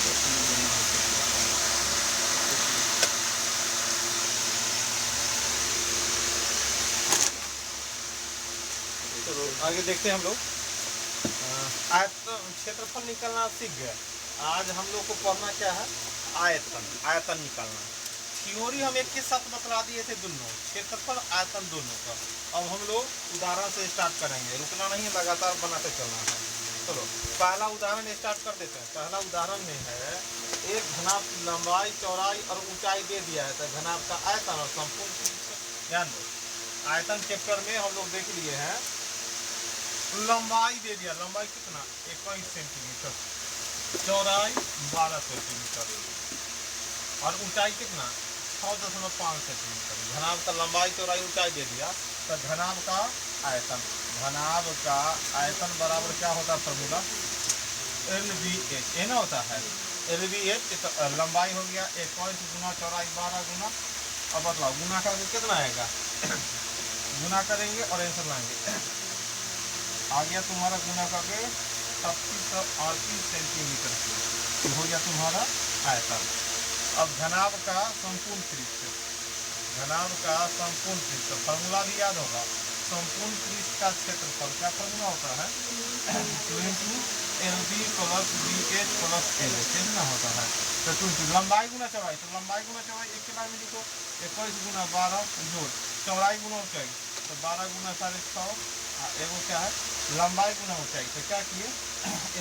चलो आगे देखते हैं हम लोग। क्षेत्रफल निकालना सीख गए। आज हम लोग को पढ़ना क्या है, आयतन निकालना। थ्योरी हम एक के साथ बतला दिए थे दोनों, क्षेत्रफल आयतन दोनों का। अब हम लोग उदाहरण से स्टार्ट करेंगे, रुकना नहीं है, लगातार बनाते चलना है। चलो पहला उदाहरण स्टार्ट कर देते हैं। पहला उदाहरण में है एक घनाभ की लंबाई, चौड़ाई और ऊंचाई दे दिया है। तो घनाभ का आयतन और संपूर्ण ध्यान दो, आयतन चैप्टर में हम लोग देख लिए हैं। लंबाई दे दिया, लंबाई कितना 21 सेंटीमीटर, चौड़ाई 12 सेंटीमीटर और ऊंचाई कितना 6.5 सेंटीमीटर। घनाभ का लंबाई, चौड़ाई, ऊंचाई दे दिया। तो घनाभ का आयतन बराबर क्या होता है फॉर्मूला, LVH। ये ना होता है LVH। तो लंबाई हो गया 21 गुना चौड़ाई 12 गुना। अब बदलाव गुना करके कितना आएगा गुना करेंगे और आंसर लाएंगे। आ गया तुम्हारा गुना करके 3638 सेंटीमीटर की हो गया तुम्हारा आयतन। अब घनाभ का संपूर्ण पृष्ठ, फॉर्मूला भी याद होगा। संपूर्ण पृष्ठ का क्षेत्रफल क्या फॉर्मूला होता है, LB + BH + LH कितना होता है। तो 20 लंबाई गुना चौड़ाई, तो लंबाई गुना चौड़ाई एक के बाद में लिखो 21 गुना 12 जोड़ चौड़ाई गुना ऊंचाई, तो 12 गुना 6.5। एगो क्या है लंबाई गुना ऊंचाई, तो क्या किए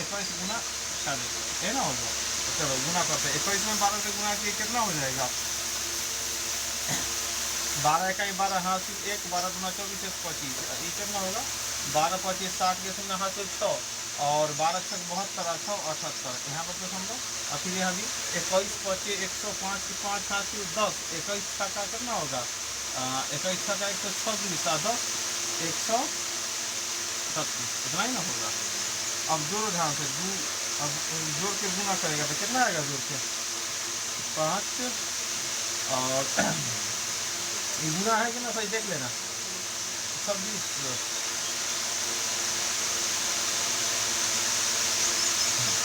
21 गुना 6.5 है ना होगा। तो चलो गुना करते हैं। 21 में 12 से गुना किए कितना हो जाएगा 12 इकाई 12 हासिल 1, 12 गुना 24 25। ये कितना होगा 12 25 60 के शून्य हासिल 6 और 12 6 72 6 78। यहाँ पर तो समझो और फिर यहाँ भी 21 25 105 की 5 हासिल 10, 21 6 का कितना होगा 21 6 का 136 10 136, इतना ही ना होगा। अब जोड़ो ध्यान से, अब जोड़ के गुना करेगा तो कितना आएगा जोड़ के 5 और ये गुना है कि ना सही देख लेना 26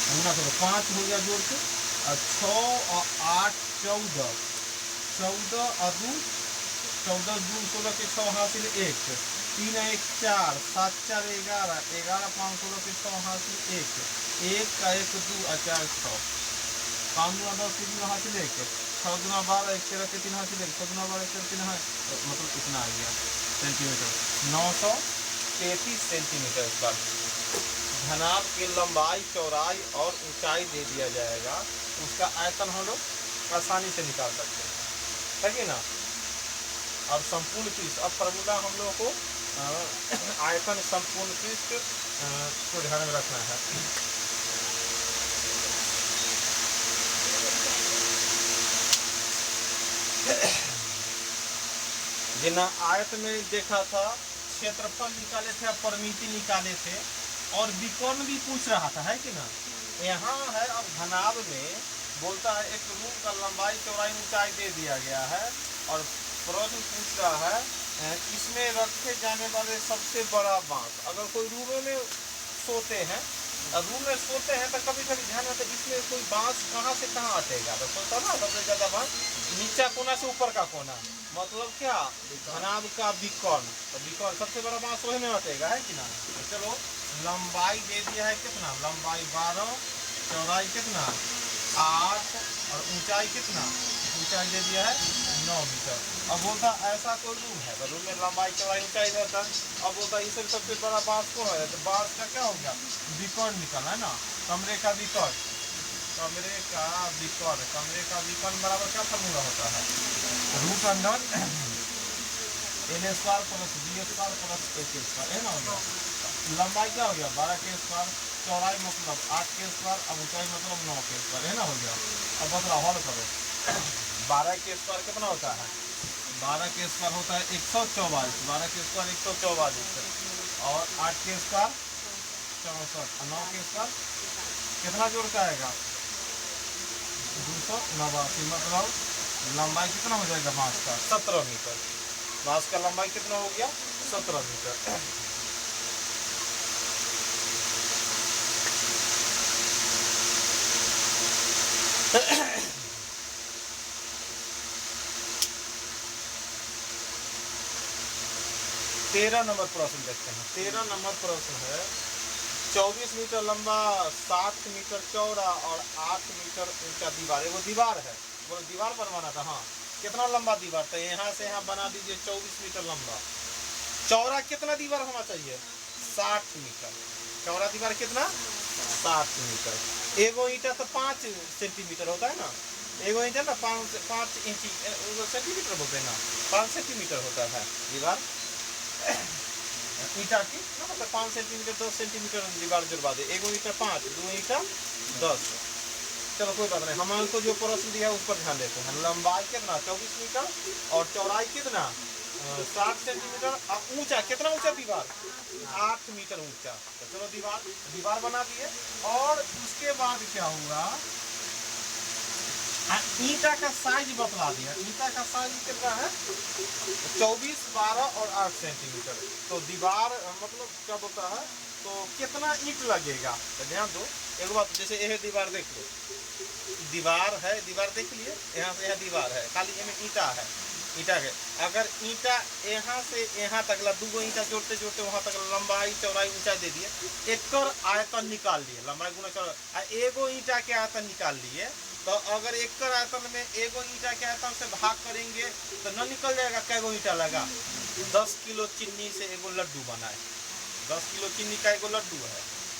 गुना करो 5 हो गया जोड़ के और 6 और 8 14 और 2 14 2 16 के 6 हासिल 1 3 1 4 7 4 11 11 5 16 के 6 हासिल 1 1 का 1 2 और 4 6 5 गुना 10 3 हासिल 1 6 गुना 12 1 13 के 3 हासिल 1 6 गुना 12 1 13 3 है, मतलब कितना आ गया सेंटीमीटर 933 सेंटीमीटर पर। घनाभ की लंबाई, चौड़ाई और ऊंचाई दे दिया जाएगा, उसका आयतन हम लोग आसानी से निकाल सकते हैं, है कि ना। अब संपूर्ण पृष्ठ, अब फॉर्मूला हम लोग को आयतन संपूर्ण पृष्ठ को ध्यान में रखना है। जिन्ना आयत में देखा था क्षेत्रफल निकाले थे, परिमिति निकाले थे और विकर्ण भी पूछ रहा था, है कि ना। यहाँ है अब घनाभ में बोलता है एक रूम का लंबाई, चौड़ाई, ऊंचाई दे दिया गया है और प्रश्न पूछ रहा है इसमें रखे जाने वाले सबसे बड़ा बांस। अगर कोई रूम में सोते हैं तो कभी कभी ध्यान में इसमें कोई बांस कहाँ से कहाँ हटेगा, तो सोचता ना सबसे ज्यादा बांस नीचा कोना से ऊपर का कोना, मतलब क्या घनाभ का विकर्ण। तो विकर्ण सबसे बड़ा बांस वही में हटेगा, है कि ना। तो चलो लंबाई दे दिया है कितना, लंबाई 12, चौड़ाई कितना 8 और ऊंचाई कितना, ऊंचाई दे दिया है 9 मीटर। अब बोलता ऐसा कोई रूम है, तो रूम में लंबाई, चौड़ाई, ऊंचाई रहता है। अब बोलता इससे सबसे बड़ा बांस कौन है, तो बांस का क्या हो गया विकर्ण निकलना है ना। कमरे का विकर्ण बराबर क्या फॉर्मूला होता है, root under L² + B² + H², है ना हो गया। लंबाई क्या हो गया 12 के स्क्वायर, चौड़ाई मतलब 8 के स्क्वायर, अब ऊंचाई मतलब 9 के स्क्वायर, है ना हो गया। अब बदला हल करो 12 के स्क्वायर कितना होता है, 12 के स्क्वायर होता है 144, 12 के स्क्वायर 144 और 8 के स्क्वायर 64 और 9 के स्क्वायर कितना जोड़ का आएगा 289, मतलब लंबाई कितना हो जाएगा बांस का 17 मीटर। बांस का लंबाई कितना हो गया 17 मीटर। तेरह नंबर प्रश्न देखते हैं। 13 नंबर प्रश्न है, 24 मीटर लंबा, 7 मीटर चौड़ा और 8 मीटर ऊंचा दीवार, वो दीवार है, वो दीवार बनवाना था। हाँ, कितना लंबा दीवार था, यहाँ से यहाँ बना दीजिए 24 मीटर लंबा। चौड़ा कितना दीवार होना चाहिए, 60 मीटर। चौड़ा दीवार कितना, 60 मीटर। एगो ईंटा तो 5 सेंटीमीटर होता है ना, एगो ईंटा ना 5 इंची सेंटीमीटर बोलते हैं ना, 5 सेंटीमीटर होता है दीवार ईंटा की ना, मतलब 5 सेंटीमीटर 10 सेंटीमीटर दीवार जुड़वा दे। एगो ईंटा 5, 2 ईंटा 10। चलो कोई बात नहीं, हम हमको जो प्रश्न दिया उस पर ध्यान देते हैं। लंबाई कितना 24 मीटर और चौड़ाई कितना 60 सेंटीमीटर और ऊंचा कितना, ऊंचा दीवार 8 मीटर ऊंचा। तो चलो दीवार बना दिए। और उसके बाद क्या हुआ, ईंटा का साइज बतला दिया। ईंटा का साइज कितना है, 24, 12 और 8 सेंटीमीटर। तो दीवार मतलब क्या बोलता है, तो कितना ईंट लगेगा। तो ध्यान दो एक बात, जैसे यह दीवार देख लो, दीवार है, दीवार देख लिए, यहाँ से यहाँ दीवार है, खाली इसमें ईंटा है, ईंटा के अगर ईंटा यहाँ से यहाँ तक 2 ईंटा जोड़ते जोड़ते वहाँ तक लंबाई चौड़ाई ऊंचाई दे दिए, एक आयतन निकाल लिए, लंबाई गुना चौड़ाई, एगो ईंटा के आयतन निकाल लिए। तो अगर एक आयतन में एगो ईंटा के आयतन से भाग करेंगे तो न निकल जाएगा कैगो ईंटा लगा। 10 किलो चीनी से एगो लड्डू बनाए, 10 किलो चीनी का एगो लड्डू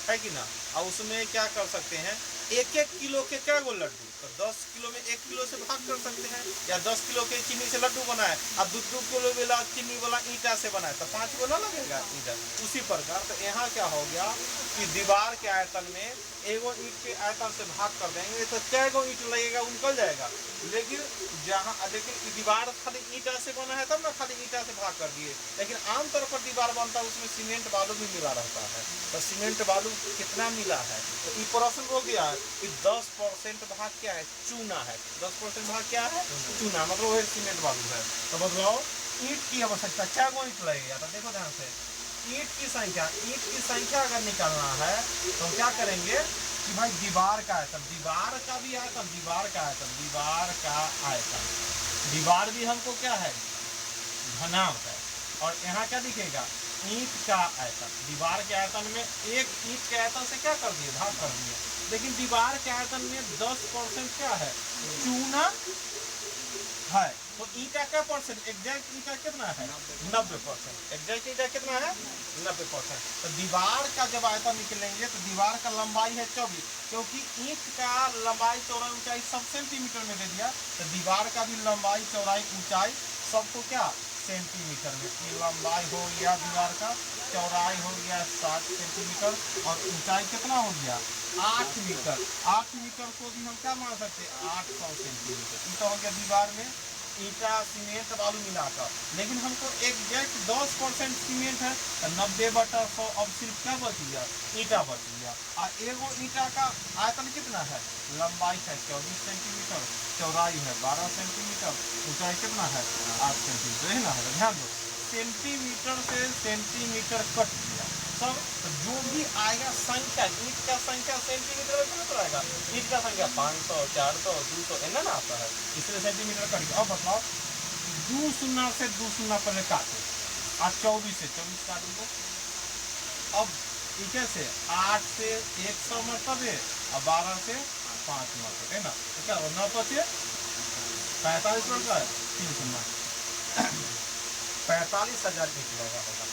है कि ना। और उसमें क्या कर सकते हैं, 1-1 किलो के कैगो लड्डू, तो 10 किलो में 1 किलो से भाग कर सकते हैं। या 10 किलो के चीनी से लड्डू बनाए और 2-2 किलो वाला चीनी वाला ईंटा से बनाए तो 5 गो ना लगेगा ईंटा। उसी प्रकार तो यहाँ क्या हो गया कि दीवार के आयतन में एगो ईंट के आयतन से भाग कर देंगे तो कैगो ईंट लगेगा, निकल जाएगा। लेकिन दीवार खाली ईंटा से बना है तब ना खाली ईंटा से भाग कर दिए। लेकिन आमतौर पर दीवार बनता है उसमें सीमेंट बालू भी मिला रहता है, तो सीमेंट बालू कितना मिला है, तो ये प्रश्न बोल दिया है कि 10% भाग क्या है, चूना है। 10% भाग क्या है, चूना, मतलब वही सीमेंट बालू है। तो बताओ ईंट की आवश्यकता, क्या गो ईंट लगेगा, तो देखो ध्यान से, ईंट की संख्या अगर निकालना है तो क्या करेंगे कि भाई दीवार का आयतन, दीवार का भी आयतन, दीवार का आयतन, दीवार भी हमको क्या है, घनाभ है। और यहाँ क्या दिखेगा, ईंट का आयतन। दीवार के आयतन में एक ईंट के आयतन से क्या कर दिए, भाग कर दिए। लेकिन दीवार के आयतन में 10% क्या है, चूना है। तो ईंटा का परसेंट, एग्जैक्ट ईंटा कितना है, 90%। एग्जैक्ट ईंटा कितना है, 90%। तो दीवार का जब आयतन निकलेंगे तो दीवार का लंबाई है 24, क्योंकि ईंट का लंबाई चौड़ाई ऊंचाई सब सेंटीमीटर में दे दिया, तो दीवार का भी लंबाई चौड़ाई ऊंचाई सबको क्या, सेंटीमीटर में। ये लंबाई हो गया दीवार का, चौड़ाई हो गया 60 सेंटीमीटर और ऊंचाई कितना हो गया, 8 मीटर। 8 मीटर को भी हम क्या मान सकते हैं, 800 सेंटीमीटर। ये तो हो गया दीवार में ईंटा सीमेंट बालू मिलाकर। लेकिन हमको एग्जैक्ट 10% सीमेंट है तो 90/100, अब सिर्फ क्या बच गया, ईंटा बच गया। और एगो ईंटा का आयतन कितना है, लंबाई है 24 सेंटीमीटर, चौड़ाई है 12 सेंटीमीटर, ऊंचाई कितना है 8 सेंटीमीटर, है ना। ध्यान दो, सेंटीमीटर से सेंटीमीटर कट गया सब, तो जो भी आएगा संख्या, ईंट का संख्या सेंटीमीटर में कितना आएगा, ईंट का संख्या 500, 400, 200 है ना आता है, इसलिए सेंटीमीटर कट गया। अब बताओ 2 शून्य से 2 शून्य पहले काटो, और 24 से 24 काट दो। अब ठीक से 8 से 100 मरतबे और 12 से 5 मरतबे, है ना। तो क्या हो, 9 बचे 45 मरतबे 3 शून्य 45,000 ईंट लगा होगा।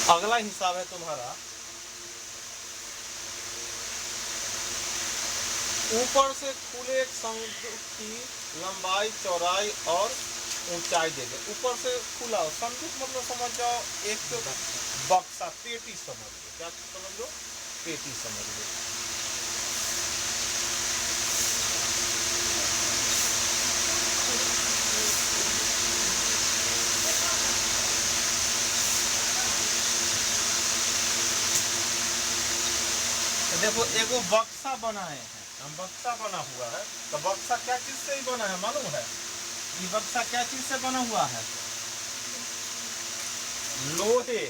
अगला हिसाब है तुम्हारा, ऊपर से खुले एक संदूक की लंबाई, चौड़ाई और ऊंचाई दे दे। ऊपर से खुला हो संदूक मतलब समझ जाओ एक बक्सा, पेटी समझ लो। क्या समझ लो? पेटी समझ लो। देखो एगो बक्सा बनाए हैं हम, बक्सा बना हुआ है। तो बक्सा क्या चीज से ही बना है मालूम है? ये बक्सा क्या चीज से बना हुआ है? लोहे,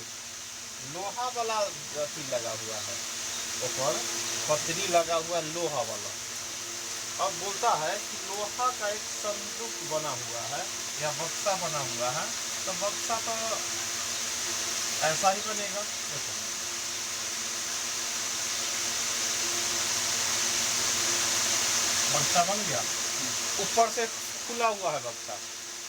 लोहा वाला अथी लगा हुआ है, ऊपर पतरी लगा हुआ लोहा वाला। अब बोलता है कि लोहा का एक संदूक बना हुआ है या बक्सा बना हुआ है। तो बक्सा तो ऐसा ही बनेगा। देखो बक्सा बन गया, ऊपर से खुला हुआ है बक्सा।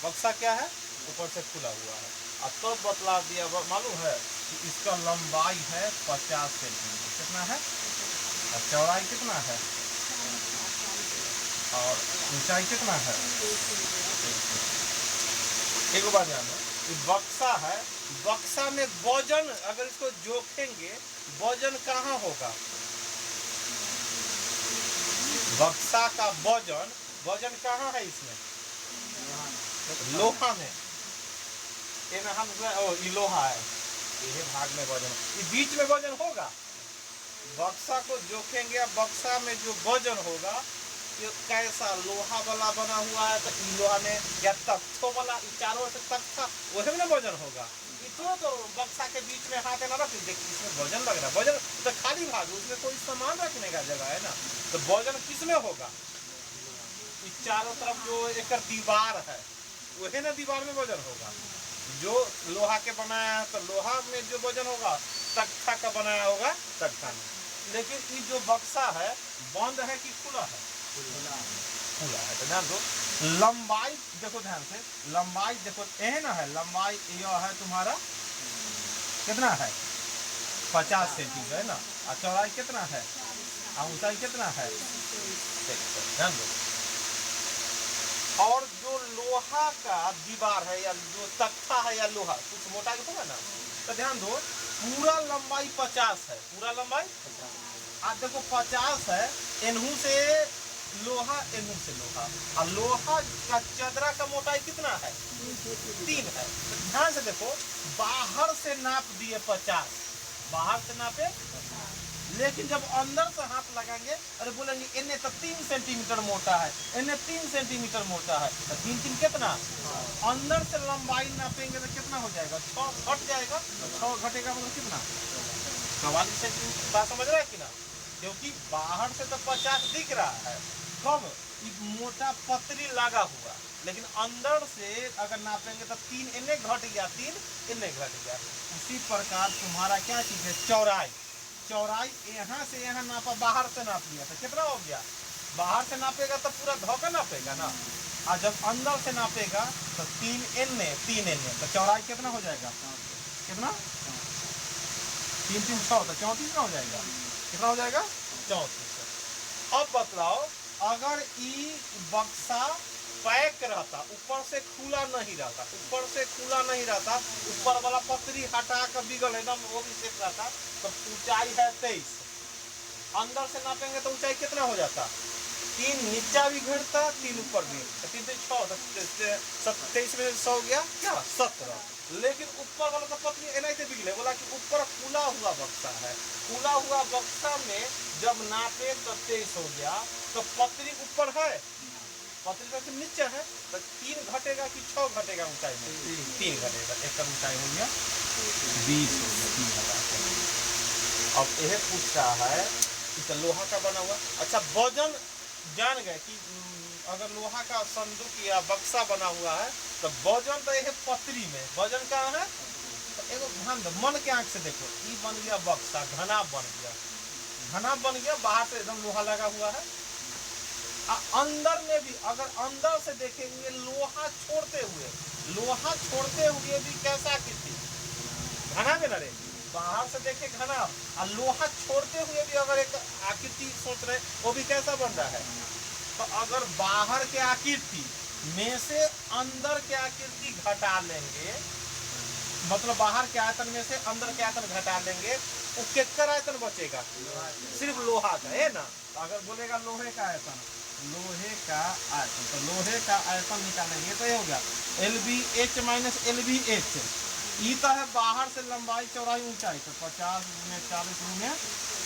बक्सा क्या है? ऊपर से खुला हुआ है। अब तो बतला दिया, मालूम है कि इसका लंबाई है 50 सेंटीमीटर। कितना है? और चौड़ाई कितना है? और ऊंचाई कितना है? एक बार ध्यान दो, बक्सा है, बक्सा में वजन अगर इसको जोखेंगे, वजन कहाँ होगा? बक्सा का वजन, वजन कहाँ है इसमें? लोहा में। ये लोहा है, ये भाग में वजन, ये बीच में वजन होगा। बक्सा को जोखेंगे, बक्सा में जो वजन होगा ये कैसा लोहा वाला बना हुआ है, तो लोहा में या तख्तों वाला, चारों से तख्ता, वही में वजन होगा। तो बक्सा के बीच में हाथ है ना रख, देखिए इसमें वजन लग रहा है। वजन तो खाली भाग, उसमें कोई सामान रखने का जगह है ना। तो वजन किसमें होगा? इस चारों तरफ जो एक दीवार है, वही ना दीवार में वजन होगा। जो लोहा के बनाया है तो लोहा में जो वजन होगा, तख्ता का बनाया होगा तख्ता में। लेकिन ये जो बक्सा है बंद है कि खुला है? खुला है। तो ध्यान दो, लंबाई देखो ध्यान से, लंबाई देखो यह ना है, लंबाई यह है तुम्हारा कितना है? 50 सेंटीमीटर है ना। और चौड़ाई कितना है? और ऊंचाई कितना है? ध्यान दो। और जो लोहा का दीवार है या जो तख्ता है या लोहा, कुछ मोटाई होगा ना। तो ध्यान दो, पूरा लंबाई 50 है, पूरा लंबाई 50। आज देखो 50 है, इन्हू से लोहा, इन्हू से लोहा, और लोहा का चदरा का मोटाई कितना है? 3 है। तो ध्यान से देखो, बाहर से नाप दिए 50, बाहर से नापे, लेकिन जब अंदर से हाथ लगाएंगे, अरे बोलेंगे इन्हें तो 3 सेंटीमीटर मोटा है, इन्हें 3 सेंटीमीटर मोटा है। तो 3 कितना? अंदर से लंबाई नापेंगे तो कितना हो जाएगा? 6 घट जाएगा। 6 घटेगा मतलब कितना? 44 सेंटीमीटर। बात समझ रहा है कि ना? क्योंकि बाहर से तो 50 दिख रहा है, कब मोटा पतली लगा हुआ, लेकिन अंदर से अगर नापेंगे तो 3 इन्हें घट गया, 3 इन्हें घट गया। उसी प्रकार तुम्हारा क्या चीज है? चौड़ाई। चौड़ाई यहाँ से यहाँ नापा, बाहर से नाप लिया तो कितना हो गया? बाहर से नापेगा तो पूरा धोखा नापेगा ना, और जब अंदर से नापेगा तो 3 इन्हें, 3 इन्हें, तो चौड़ाई कितना हो जाएगा? कितना? 3 3 6, तो 34 ना हो जाएगा। कितना हो जाएगा? 34। अब बतलाओ, अगर ये बक्सा पैक रहता, ऊपर से खुला नहीं रहता, ऊपर से खुला नहीं रहता, ऊपर वाला पतरी हटा कर बिगल एकदम वो भी सेट रहता, तो ऊंचाई है 23। अंदर से नापेंगे तो ऊंचाई कितना हो जाता? 3 नीचा भी घटता, 3 ऊपर भी, 3 3 6, 23 में 100 गया क्या? 17। लेकिन ऊपर वाला तो पतली एना से बिगले, बोला कि ऊपर खुला हुआ बक्सा है, खुला हुआ बक्सा में जब नापे तो 23 हो गया, तो पतली ऊपर है, पतली का नीचे है, तो 3 घटेगा कि 6 घटेगा ऊंचाई में? 3 घटेगा। एक ऊंचाई हो गया 20 हो गया, 3000। अब यह पूछ रहा है कि लोहा का बना हुआ, अच्छा वजन जान गए कि अगर लोहा का संदूक या बक्सा बना हुआ है तो वजन तो यह पतरी में, वजन कहाँ है? तो एगो ध्यान दो, मन के आंख से देखो, ये बन गया बक्सा, घना बन गया, घना बन गया, बाहर से एकदम लोहा लगा हुआ है। अंदर में भी अगर अंदर से देखेंगे लोहा छोड़ते हुए भी कैसा की थी? घना में न रे, बाहर से देखे घनाभ, और लोहा छोड़ते हुए भी अगर एक आकृति सोच रहे, वो भी कैसा बन रहा है। तो अगर बाहर के आकृति में से अंदर के आकृति घटा लेंगे, मतलब बाहर के आयतन में से अंदर के आयतन घटा लेंगे, वो केकर आयतन बचेगा, सिर्फ लोहा का है ना। तो अगर बोलेगा लोहे का आयतन, लोहे का आयतन, तो लोहे का आयतन निकालेंगे तो ये हो गया LBH माइनस LBH। ई तो है बाहर से लंबाई चौड़ाई ऊंचाई, तो 50 गुने 40 गुने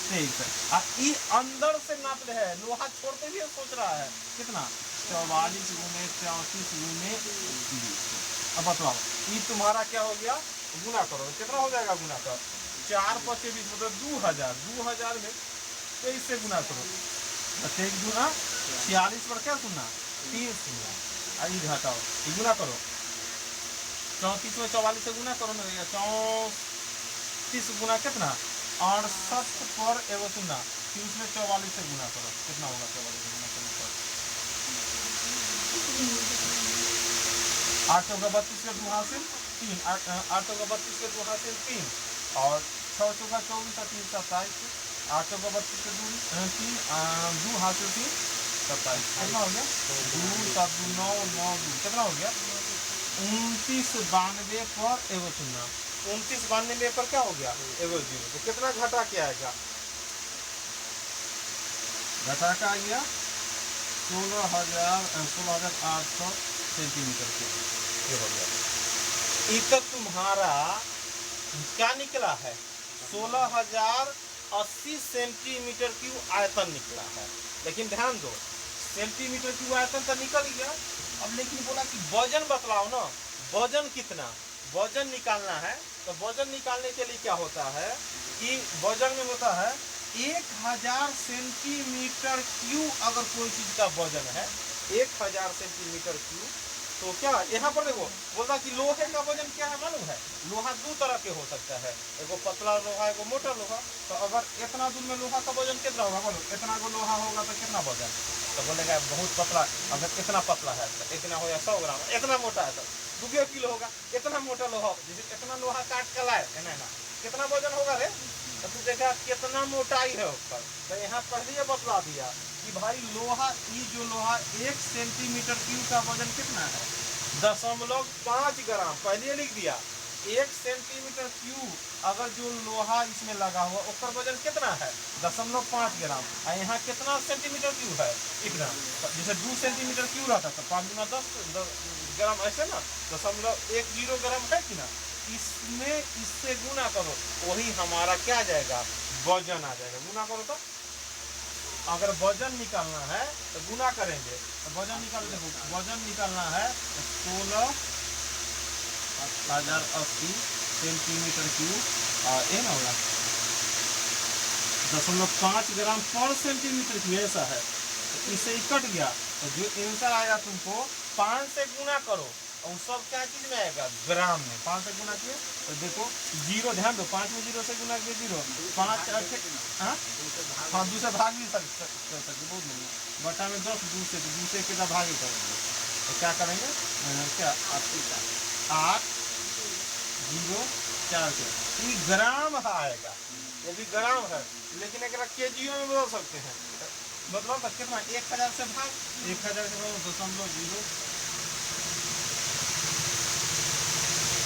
23। और ई अंदर से नाप रहे हैं, लोहा छोड़ते भी सोच रहा है कितना, 44 गुने 34 गुने 20। अब बताओ ये तुम्हारा क्या हो गया, गुना करो कितना हो जाएगा, गुना कर 4 × 5 = 20, मतलब 2000। 2000 में 23 से गुना करो, 23 गुना 46 पर क्या सुनना 3 सुनना, आई घटाओ ये गुना करो, 34 में 44 से गुना करो ना, 34 गुना कितना 68 पर एगो सुनना, फिर उसमें 44 से गुना करो, कितना होगा 44 से गुना करने पर 8 चौका 32 के 2 हासिल 3, 8 चौका 32 के 2 हासिल 3, और 6 चौका 24 और 3 27, 8 चौका 32 के 2 हासिल 3 27, कितना हो गया 2 7 2 9 9 2, कितना हो गया 2992 पर एगो सुनना, 2992 पर क्या हो गया एगो 0, तो कितना घटा के आएगा, घटा का आ गया 16,800 सेंटीमीटर के, ये हो गया। इतना तुम्हारा क्या निकला है 16,080 सेंटीमीटर क्यूब आयतन निकला है। लेकिन ध्यान दो, सेंटीमीटर क्यूब आयतन तो निकल गया, अब लेकिन बोला कि वजन बतलाओ ना, वजन कितना, वजन निकालना है। तो वजन निकालने के लिए क्या होता है कि वजन में होता है 1000 सेंटीमीटर क्यूब, अगर कोई चीज का वजन है 1000 सेंटीमीटर क्यूब, तो क्या यहाँ पर देखो बोलता कि लोहे का वजन क्या है मालूम है, लोहा 2 तरह के हो सकता है, एगो पतला लोहा एगो मोटा लोहा। तो अगर इतना दूर में लोहा का वजन कितना होगा बोलो, इतना को लोहा होगा तो कितना वजन, तो बोलेगा बहुत पतला, अगर इतना पतला है तो इतना हो 100 ग्राम, इतना मोटा है तो 2 किलो होगा, इतना मोटा लोहा, जैसे इतना लोहा काट के लाए है ना, कितना वजन होगा रे, तो तू देखा कितना मोटाई है ऊपर। तो यहाँ पहले ये बतला दिया कि भाई लोहा, ये जो लोहा 1 सेंटीमीटर क्यूब का वजन कितना है 0.5 ग्राम, पहले लिख दिया 1 सेंटीमीटर क्यूब अगर जो लोहा इसमें लगा हुआ उसका वजन कितना है 0.5 ग्राम, और यहाँ कितना सेंटीमीटर क्यूब है इतना, जैसे 2 सेंटीमीटर क्यूब रहता तो 5 × 10 ग्राम ऐसे ना, 0.10 ग्राम है कि ना, इसमें इससे गुना करो, वही हमारा क्या आ जाएगा वजन आ जाएगा, गुना करो। तो अगर वजन निकालना है तो गुना करेंगे, तो वजन निकाल देखो, वजन निकालना है 16,080 सेंटीमीटर क्यूब, ये ना होगा 0.5 ग्राम पर सेंटीमीटर क्यूब, ऐसा है। तो इससे ही कट गया, तो जो आंसर आएगा तुमको 5 से गुना करो, और सब क्या चीज में आएगा ग्राम में, 5 से गुना किए तो देखो 0, ध्यान दो 5 में 0 से गुना किए 0, 5 हाँ 2 से भाग भी कर सकते बहुत नहीं, बटा में 10 2 से कितना भाग ही करेंगे, तो क्या करेंगे क्या 8 0 4 के, ये ग्राम आएगा, ये भी ग्राम है, लेकिन एक केजियों में बदल सकते हैं, मतलब कितना 1000 से भाग 1000 से 0.0,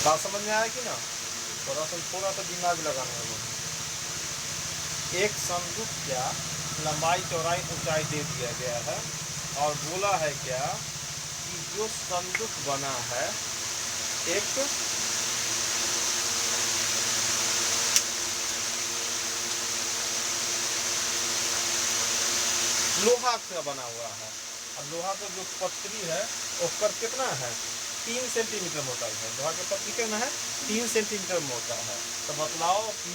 बात समझ में आया कि ना, थोड़ा सा दिमाग लगाना है। एक संदूक क्या लंबाई चौड़ाई ऊंचाई दे दिया गया है, और बोला है क्या कि जो संदूक बना है एक लोहा से बना हुआ है, और लोहा का जो पतली है उसका कितना है 3 सेंटीमीटर मोटा है, लोहा की पतली कितना है 3 सेंटीमीटर मोटा है। तो बतलाओ कि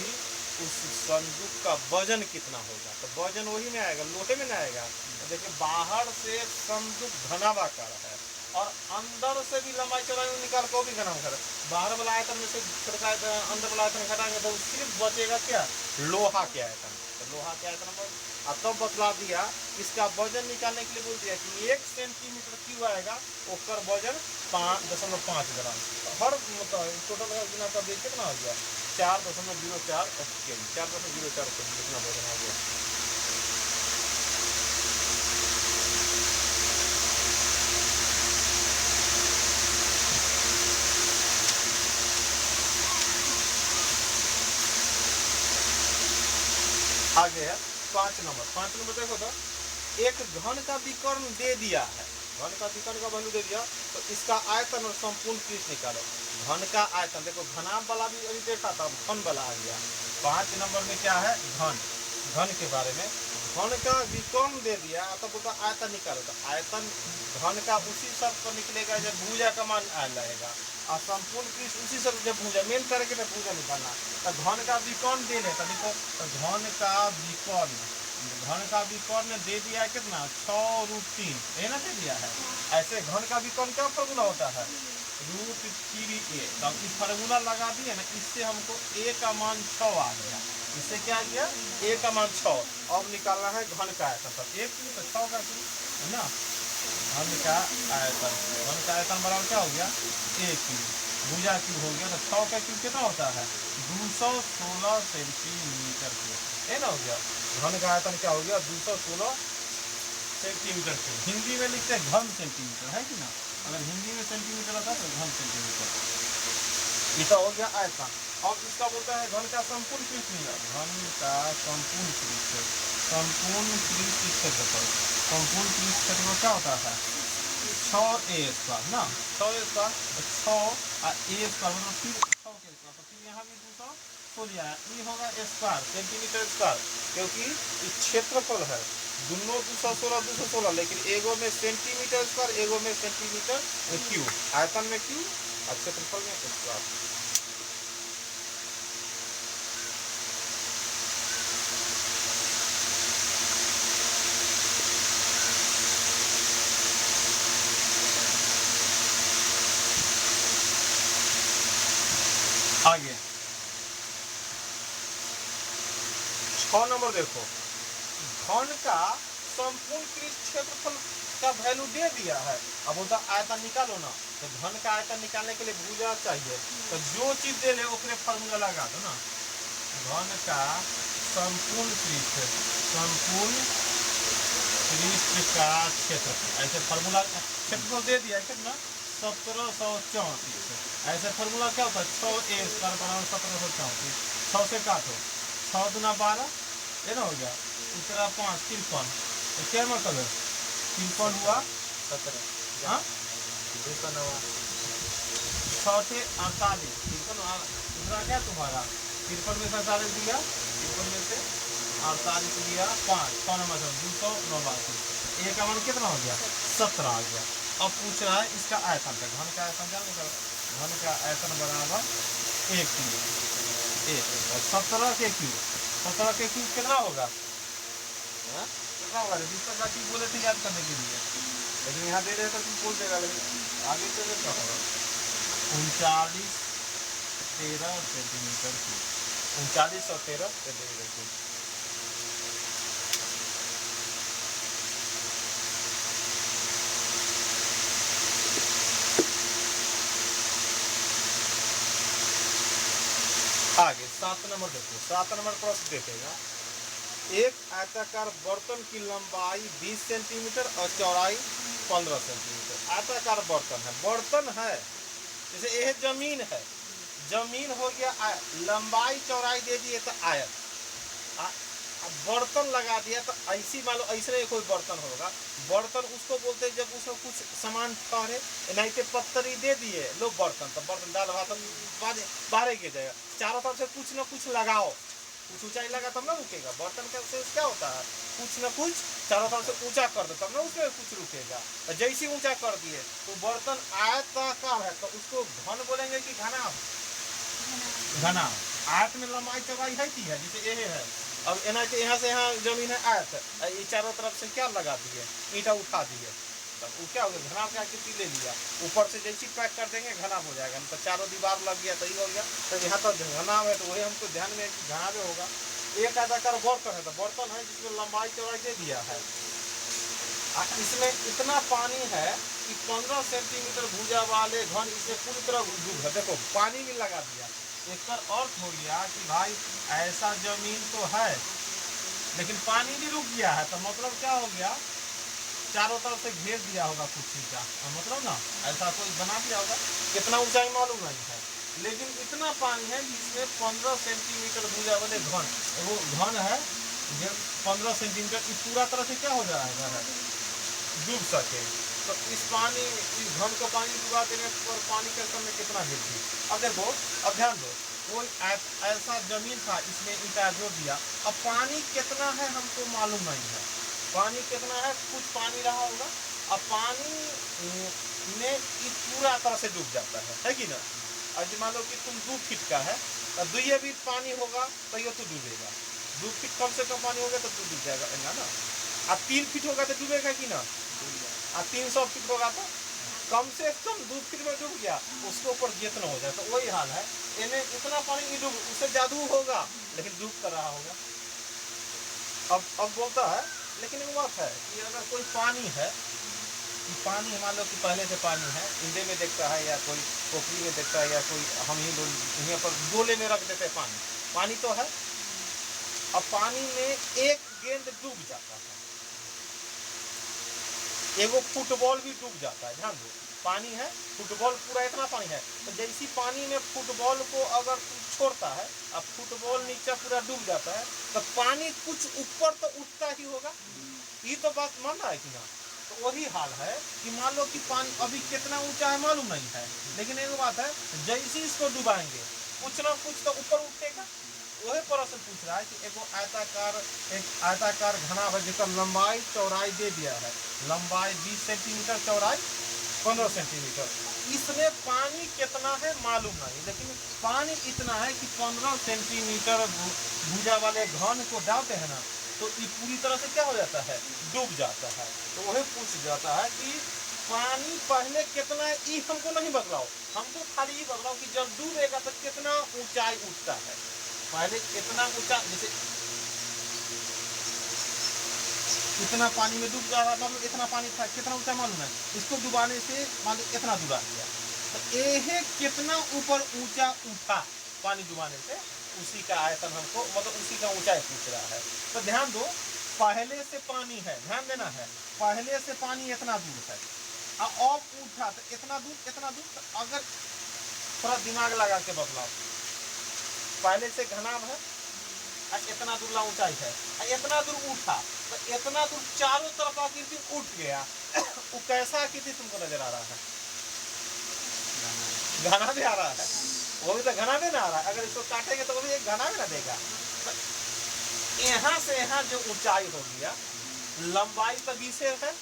उस संदूक का वजन कितना होगा, तो वजन वही में आएगा, लोहे में नहीं आएगा। तो देखिए बाहर से संदूक घनाभाकार है, और अंदर से भी लंबाई चौड़ाई निकाल को भी घनाभाकार है, बाहर वाला आयतन में से अंदर वाला आयतन घटाएंगे तो सिर्फ बचेगा क्या लोहा के आयतन, तो लोहा के आयतन और तब बतला दिया इसका वजन निकालने के लिए बोल दिया कि 1 सेंटीमीटर क्यूब आएगा उसका वजन 5.5 ग्राम, हर मतलब टोटल गुना कर दिए कितना हो गया 4.04 SKM, 4.04 इतना वजन आ गया। आगे है 5 नंबर देखो तो, एक घन का विकर्ण दे दिया है, घन का विकर्ण का वैल्यू दे दिया, तो इसका आयतन और संपूर्ण पृष्ठ निकालो। घन का आयतन देखो, घनाभ वाला भी अभी देखा था, घन वाला आ गया। 5 नंबर में क्या है, घन के बारे में, घन का विकर्ण दे दिया तो बोलता आयतन निकालो, तो आयतन घन का उसी शब्द पर निकलेगा जब भुजा का मान आ जाएगा, और संपूर्ण पृष्ठ उसी शब्द जब भुजा मेन करके तो भुजा निकालना, तो घन का विकर्ण दे लेता, देखो तो घन का विकर्ण दे दिया कितना 6√3, ये ना दे दिया है। ऐसे घन का विकर्ण क्या फॉर्मूला होता है, √3a, तो अब इस फार्मूला लगा दिए ना, इससे हमको a का मान 6 आ गया, इससे क्या आ गया a का मान 6। अब निकालना है घन का आयतन, तो 1 की तो 6 का है ना, घन का आयतन बराबर क्या हो गया 1 की, भुजा क्यूब हो गया, तो 6 का क्यूब कितना होता है 216 सेंटीमीटर क्यूब, है ना, हो गया घन का आयतन क्या हो गया 216 सेंटीमीटर क्यूब। हिंदी में लिखते हैं घन सेंटीमीटर, है कि ना, अगर हिंदी में सेंटीमीटर आता तो घन सेंटीमीटर, ये तो हो गया आयतन। अब इसका बोलता है घन का संपूर्ण पृष्ठ मिला, घन का संपूर्ण पृष्ठ क्षेत्रफल, संपूर्ण पृष्ठ क्षेत्रफल क्या होता है 6a² ना, 6a², 6 और a² मतलब फिर 6 के स्क्वायर, तो फिर यहाँ भी 216 है, ये होगा स्क्वायर सेंटीमीटर स्क्वायर, क्योंकि क्षेत्रफल है दोनों 216, लेकिन एगो में सेंटीमीटर स्क्वायर, एगो में सेंटीमीटर क्यूब, आयतन में क्यूब और क्षेत्रफल में स्क्वायर। आगे 6 नंबर देखो, घन का संपूर्ण पृष्ठ क्षेत्रफल का वैल्यू दे दिया है, अब बोलता आयतन निकालो ना, तो घन का आयतन निकालने के लिए भुजा चाहिए, तो जो चीज दे ले उसमें फार्मूला लगा दो ना, घन का संपूर्ण पृष्ठ का क्षेत्रफल, ऐसे फार्मूला क्षेत्रफल दे दिया है कितना 1734, ऐसे फार्मूला क्या होता है 6a² बराबर 1734, 6 से काटो, 6 दूना 12, ये ना हो गया, दूसरा 5 53, तो क्या मतलब 53 हुआ 17, हाँ 6 48, दूसरा क्या तुम्हारा 53 में से 48 दिया, 53 में से 48 दिया 5, 6 नंबर 289, a का मान कितना हो गया 17 आ गया। अब पूछ रहा है इसका आयतन का, घन का आयतन जान निकाल, घन का आयतन बराबर 1 क्यूब, 17 के क्यूब कितना होगा, कितना होगा, जिसका का क्यूब बोले थे याद करने के लिए, लेकिन यहाँ दे रहे तो तुम बोल देगा, लेकिन आगे चले क्या होगा 3913 सेंटीमीटर क्यूब, 3913 सेंटीमीटर क्यूब। आगे 7 नंबर देखो, 7 नंबर प्रश्न देखेगा, एक आयताकार बर्तन की लंबाई 20 सेंटीमीटर और चौड़ाई 15 सेंटीमीटर, आयताकार बर्तन है, जैसे यह जमीन हो गया, लंबाई चौड़ाई दे दिए तो आयत, बर्तन लगा दिया तो ऐसी मान लो ऐसे कोई बर्तन होगा, बर्तन उसको बोलते हैं जब उसको कुछ सामान ठहरे, नहीं तो पत्थरी दे दिए लो बर्तन, तो बर्तन दाल भात बाहर गिर जाएगा, चारों तरफ से कुछ न कुछ लगाओ, कुछ ऊंचाई लगा तब ना रुकेगा, बर्तन का सेंस क्या होता है कुछ न कुछ चारों तरफ से ऊंचा कर दो तब ना उसमें कुछ रुकेगा, तो जैसे ऊंचा कर दिए तो बर्तन आयताकार है, तो उसको घन बोलेंगे कि घना, आयत में लंबाई चौड़ाई है की है, जैसे ये है, अब यहाँ से यहाँ जमीन है आयत है, ये चारों तरफ से क्या लगा दिए ईंटा उठा दिए, तब वो क्या हो गया घना की आकृति ले लिया, ऊपर से जैसी पैक कर देंगे घना हो जाएगा, तो चारों दीवार लग गया तो ये हो गया, तो यहाँ तो घना है, तो वही हमको ध्यान में घना भी होगा। एक आयताकार बर्तन है, तो बर्तन है जिसमें लंबाई चौड़ाई दे दिया है, इसमें इतना पानी है कि 15 सेंटीमीटर भुजा वाले घन इसमें पूरी तरह डूब है, देखो पानी भी लगा दिया, इसका अर्थ हो गया कि भाई ऐसा जमीन तो है लेकिन पानी भी रुक गया है, तो मतलब क्या हो गया, चारों तरफ से घेर दिया होगा कुर्सी का, मतलब ना ऐसा कोई बना दिया होगा, कितना ऊंचाई मालूम नहीं है, लेकिन इतना पानी है जिसमें 15 सेंटीमीटर भूजा वाले घन, वो घन है जो 15 सेंटीमीटर पूरा तरह से क्या हो जाएगा है, डूब सके। तो इस पानी, इस घन को पानी डुबा देने पर पानी के स्तर में कितना वृद्धि। अब देखो, अब ध्यान दो, कोई ऐसा जमीन था, इसमें ईटा जोड़ दिया, अब पानी कितना है हमको मालूम नहीं है, पानी कितना है, कुछ पानी रहा होगा, अब पानी में पूरा तरह से डूब जाता है कि ना। अब मान लो कि तुम 2 फीट का है, तो 2 फीट पानी होगा तो ये तो डूबेगा, 2 फीट कम से कम पानी होगा तो डूब जाएगा ना। अब 3 फीट होगा तो डूबेगा कि ना, और 300 फीट होगा तो कम से कम 2 फीट में डूब गया, उसके ऊपर जितना हो जाए, तो वही हाल है, इन्हें इतना पानी नहीं डूब, उससे जादू होगा लेकिन डूब कर रहा होगा। अब बोलता है, लेकिन एक बात है कि अगर कोई पानी है, पानी मान लो कि पहले से पानी है, इंडे में देखता है या कोई पोखरी में देखता है या कोई, हम ही लोग यहाँ पर गोले में रख देते हैं पानी, पानी तो है, अब पानी में एक गेंद डूब जाता है, एगो फुटबॉल भी डूब जाता है, ध्यान दो, पानी है, फुटबॉल पूरा इतना पानी है, तो जैसी पानी में फुटबॉल को अगर छोड़ता है, अब फुटबॉल नीचे पूरा डूब जाता है, तो पानी कुछ ऊपर तो उठता ही होगा, ये तो बात मान रहा है कि ना। तो वही हाल है कि मान लो कि पानी अभी कितना ऊंचा है मालूम नहीं है, लेकिन एक बात है, जैसे इसको डुबाएंगे कुछ ना कुछ तो ऊपर उठेगा। वही प्रश्न पूछ रहा है कि एक आयताकार घना है जिसका लंबाई चौड़ाई दे दिया है, लंबाई 20 सेंटीमीटर, चौड़ाई 15 सेंटीमीटर, इसमें पानी कितना है मालूम नहीं, लेकिन पानी इतना है कि 15 सेंटीमीटर भुजा वाले घन को डालते हैं ना, तो ये पूरी तरह से क्या हो जाता है, डूब जाता है। तो वही पूछ जाता है कि पानी पहले कितना है, ये हमको नहीं बदलाओ, हमको खाली ये बदलाओ कि जब डूबेगा तो कितना ऊंचाई उठता है, पहले इतना ऊंचा, जैसे इतना पानी में डूब रहा, मतलब इतना पानी था, कितना ऊंचा मालूम है, इसको डुबाने से मान लो इतना डुबा दिया, तो ये कितना ऊपर ऊंचा उठा पानी डुबाने से, उसी का आयतन हमको, मतलब उसी का ऊंचाई पूछ रहा है। तो ध्यान दो, पहले से पानी है, ध्यान देना है, पहले से पानी इतना दूर है, अब उठा तो इतना दूर, तो अगर थोड़ा दिमाग लगा के बदलाव, पहले से घनाभ है, इतना दूर ऊंचाई है, इतना दूर उठा, तो इतना दूर चारों तरफ आकृति उठ गया, वो कैसा आकृति तुमको नजर आ रहा है, घना भी आ रहा है, वो भी तो घना भी ना आ रहा है, अगर इसको काटेंगे तो वो भी एक घना भी ना देगा। यहाँ से यहाँ जो ऊंचाई हो गया, लंबाई तो 20 है,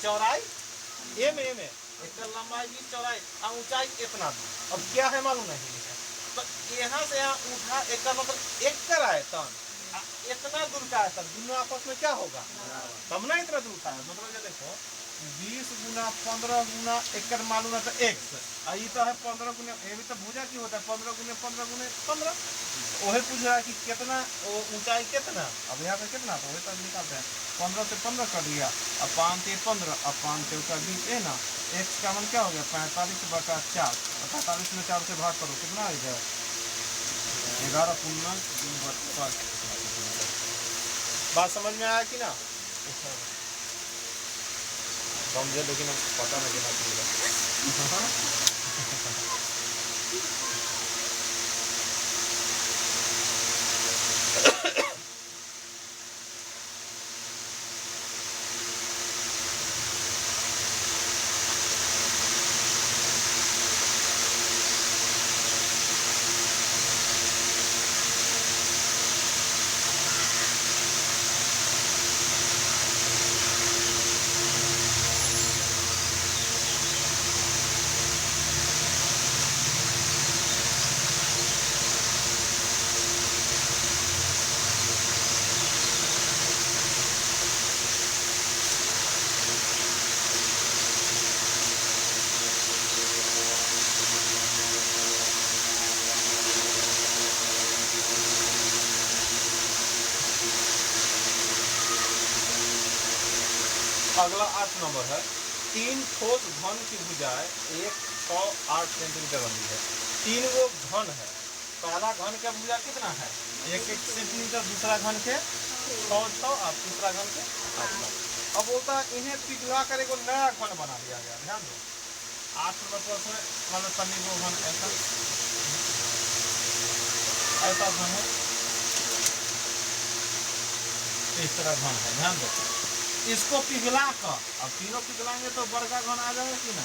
चौड़ाई ए में एक लंबाई 20, चौड़ाई और ऊंचाई इतना दूर, अब क्या है मालूम नहीं है, तो यहाँ से यहाँ उठा, एक का मतलब एक कर आयतन, इतना दूर का आयतन, दोनों आपस में क्या होगा, तब ना इतना दूर का है, मतलब ये देखो 20 गुना 15 गुना एक मालूम है तो x, ये तो है 15 गुना, ये भी तो भुजा की होता है, 15 गुने 15 गुने 15, वही पूछ रहा है कि कितना ऊंचाई कितना, अब यहाँ पे कितना, तो वही तो निकालते हैं, 15 से 15 कर दिया, अब 5 से 15, अब 5 से उसका 20 है ना, x का मान क्या हो गया 45/4, 45 में 4 से भाग करो कितना आ जाए 11 पूर्णांक। बात समझ में आया कि ना, समझे, लेकिन पता नहीं कितना चलेगा। अगला 8 नंबर है, 3 ठोस घन की भुजाएं 108 सेंटीमीटर बनी है, 3 वो घन है, पहला घन का भुजा कितना है 1 सेंटीमीटर, दूसरा घन के 6 और तीसरा घन के 8। अब बोलता है इन्हें पिघला कर एक नया घन बना दिया गया। ध्यान दो 8 नंबर प्रश्न मतलब सभी को घन ऐसा घन है, इस तरह घन है। ध्यान दो इसको पिघला कर, अब तीनों पिघलाएंगे तो बड़का घन आ जाएगा कि ना,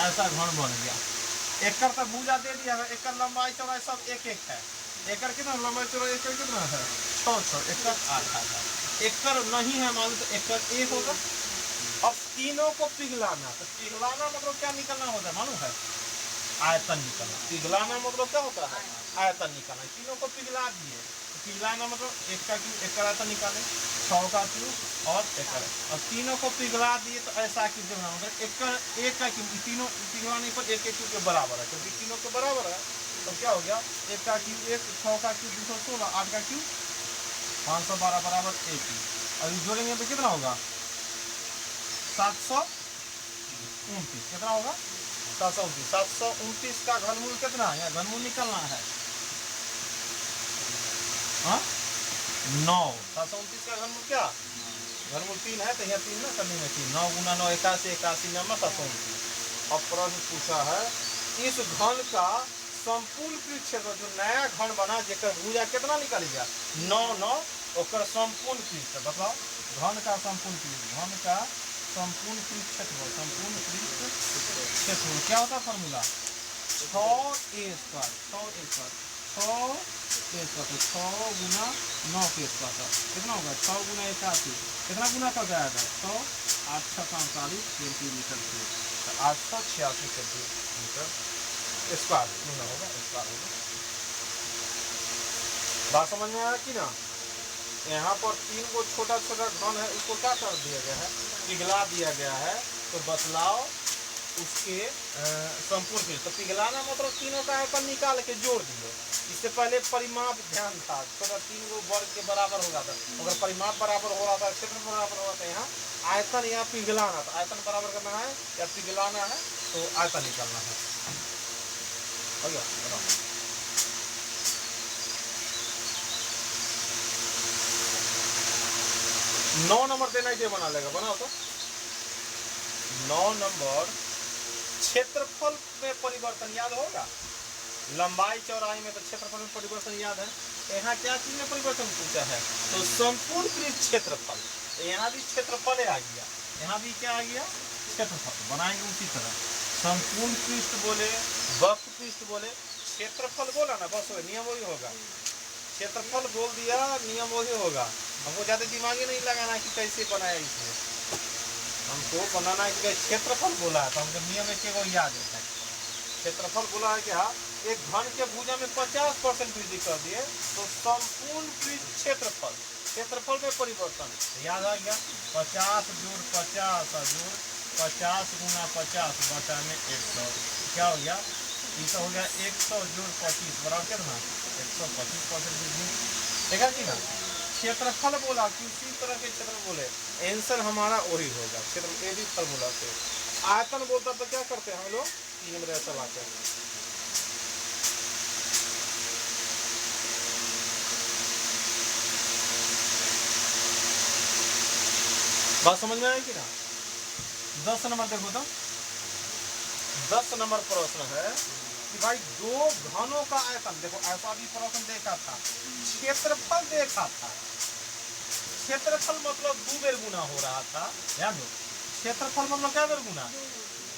ऐसा घन बन गया। एकर तक भुजा दे दिया है, एकर लंबाई चौड़ाई सब एक है। एकर कितना लंबाई चौड़ाई एकर कितना है 6 एकर 8 है। एकर नहीं है मालूम तो एकर 1 होगा। अब तीनों को पिघलाना, तो पिघलाना मतलब क्या निकलना होता है मालूम है, आयतन निकलना। पिघलाना मतलब क्या होता है आयतन निकालना। तीनों को पिघला दिए, पिघलाना मतलब 1 का क्यूब 1 का आयतन निकाले, 6 का क्यूब और 1 का। और तीनों को पिघला दिए तो ऐसा क्यूब देखना होगा 1 का क्यूब, तीनों पिघलाने पर 1 के क्यूब के बराबर है, क्योंकि तीनों के बराबर है। तो क्या हो गया 1 का क्यूब 1, 6 का क्यूब 216, 8 का क्यूब 512 बराबर 1 क्यूब। और जोड़ेंगे तो कितना होगा 729। कितना होगा 729। 729 का घनमूल कितना है, यहाँ घनमूल निकलना है 9। 729 का घनमूल क्या, घनमूल 3 है तो यहाँ 3 ना करने में 3, 9 गुना 9 81, 81 नंबर 729। अब प्रश्न पूछा है इस घन का संपूर्ण पृष्ठ क्षेत्र जो नया घन बना जेकर भुजा कितना निकालेगा 9 9 ओकर संपूर्ण पृष्ठ बताओ। घन का संपूर्ण पृष्ठ, घन का संपूर्ण पृष्ठ क्षेत्र, संपूर्ण पृष्ठ क्षेत्र क्या होता है फॉर्मूला 6a², 6 गुना 9 के स्क्वायर कितना होगा 6 गुना 81, कितना गुना कर जाएगा 100, 845 सेंटीमीटर क्यूब, 886 सेंटीमीटर स्क्वायर गुना होगा, स्क्वायर होगा। बात समझ में आया कि ना। यहाँ पर 3 को छोटा छोटा घन है, उसको क्या कर दिया गया है पिघला दिया गया है। तो बतलाओ उसके संपूर्ण पृष्ठ। तो पिघलाना मतलब तीनों का आयतन निकाल के जोड़ दिए। इससे पहले परिमाप ध्यान था, तो 3 को वर्ग के बराबर हो जाता, अगर परिमाप बराबर हो रहा था क्षेत्र बराबर हो रहा था। यहाँ आयतन या पिघलाना, तो आयतन बराबर करना है या पिघलाना है तो आयतन निकालना है। हो गया बताओ। 9 नंबर देना ही बना लेगा, बनाओ तो 9 नंबर क्षेत्रफल में परिवर्तन याद होगा, लंबाई चौड़ाई में तो क्षेत्रफल में परिवर्तन याद है। यहाँ क्या चीज में परिवर्तन पूछा है तो संपूर्ण पृष्ठ क्षेत्रफल। तो यहाँ भी क्षेत्रफल आ गया, यहाँ भी क्या आ गया क्षेत्रफल। बनाएंगे उसी तरह संपूर्ण पृष्ठ बोले, वक्र पृष्ठ बोले, क्षेत्रफल बोला ना बस नियम वही होगा। क्षेत्रफल बोल दिया नियम वही होगा। हमको ज्यादा दिमाग ही नहीं लगाना कि कैसे बनाया इसमें, हमको बनाना है कि क्षेत्रफल बोला है तो हमको नियम एक याद होता है। क्षेत्रफल बोला है क्या एक घन के भुजा में 50% वृद्धि कर दिए तो संपूर्ण पृष्ठ क्षेत्रफल, क्षेत्रफल में परिवर्तन याद आ गया 50 जोड़ 50 जोड़ 50 गुना 50 बटा में 100 क्या हो गया, ये हो गया 100 जोड़ 25 बराबर कितना 125% वृद्धि। देखा कि ना क्षेत्रफल बोला किसी तरह के क्षेत्र बोले आंसर हमारा वही होगा क्षेत्र ए भी फॉर्मूला से। आयतन बोलता तो क्या करते हैं हम लोग 3 नंबर ऐसा लाते हैं। बात समझ में आएगी ना। 10 नंबर देखो तो 10 नंबर प्रश्न है कि भाई दो घनों का आयतन, देखो ऐसा भी प्रश्न देखा था, क्षेत्रफल देखा था, क्षेत्रफल मतलब 2 बेर गुना हो रहा था, ध्यान दो क्षेत्रफल मतलब क्या बेर गुना,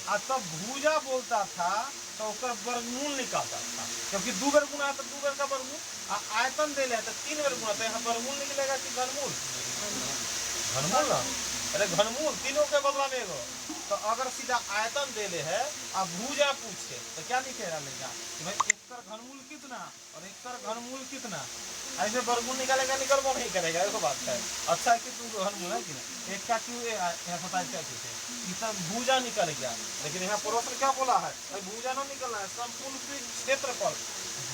और तब भुजा बोलता था तो उसका वर्गमूल निकालता था, क्योंकि 2 बेर गुना है तो 2 बेर का वर्गमूल, आयतन दे ले तो 3 बेर गुना, तो यहाँ वर्गमूल निकलेगा कि घनमूल, घनमूल ना, अरे घनमूल तीनों के बदला में एगो। तो अगर सीधा आयतन दे ले है अब भुजा पूछे तो क्या निकलेगा लेगा कि भाई एक घनमूल कितना और एक घनमूल कितना, ऐसे वर्गमूल निकालेगा निकलबो नहीं करेगा, ऐसा बात है। अच्छा है कि तू घनमूल है कि ना, एक का क्यों इतना भुजा निकल गया, लेकिन यहाँ प्रश्न क्या बोला है भुजा ना निकलना है संपूर्ण क्षेत्रफल,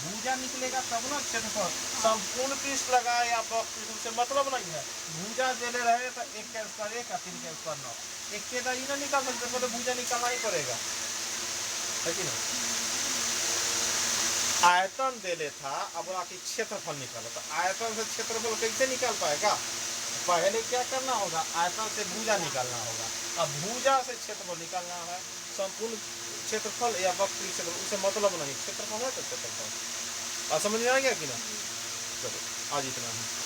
भुजा निकलेगा तब ना क्षेत्रफल, संपूर्ण पृष्ठ लगाए या पृष्ठ से मतलब नहीं है। भुजा देले रहे तो 1 का स्क्वायर 1 और 3 का स्क्वायर 9, एक के दाई ना निकाल सकते तो भुजा निकालना ही पड़ेगा है कि ना। आयतन देले था, अब बोला कि क्षेत्रफल निकालो, तो आयतन से क्षेत्रफल कैसे निकाल पाएगा? पहले क्या करना होगा, आयतन से भुजा निकालना होगा। अब भुजा से क्षेत्रफल निकालना है, संपूर्ण क्षेत्रफल या वक्री क्षेत्रफल, उसे मतलब नहीं, क्षेत्रफल है तो क्षेत्रफल। समझ में आ गया कि ना? चलो आज इतना ही।